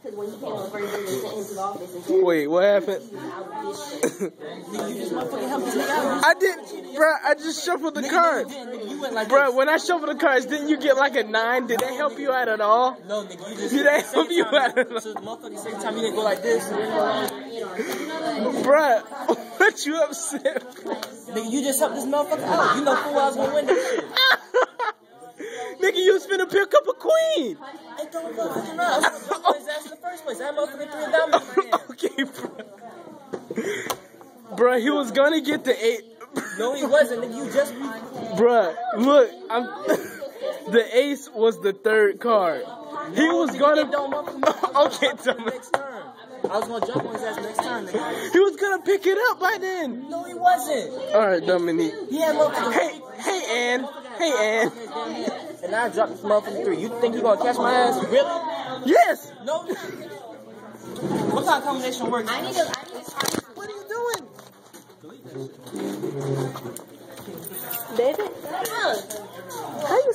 Because when he came on the first day, they sent him to the office and said, wait, what happened? I didn't, bruh. I just shuffled the cards. Bruh, when I shuffled the cards, didn't you get like a 9? Did that help you out at all? No, nigga, you just did that help you out at all? So the motherfucker same time you didn't go like this. Bruh, what you upset? Nigga, you just helped this motherfucker out. You know full well I was gonna win this shit. Nigga, you was finna pick up a queen. It don't motherfucking matter. I was gonna jump on his ass in the first place. That motherfucker 3 diamonds in my hand. Okay, bruh, he was gonna get the 8. No, he wasn't. Nigga, you just. Bruh, look, the ace was the 3rd card. He was gonna. Okay, next turn. I was gonna jump on his ass next turn, nigga. He was gonna pick it up by then. No, he wasn't. All right, Dominique. He had motherfucker. Hey, Ann. Hey, Ann. And I dropped this motherfucker 3. You think you gonna catch my ass? Really? Yes. No. What kind of combination works? I need to What are you doing? Baby? How you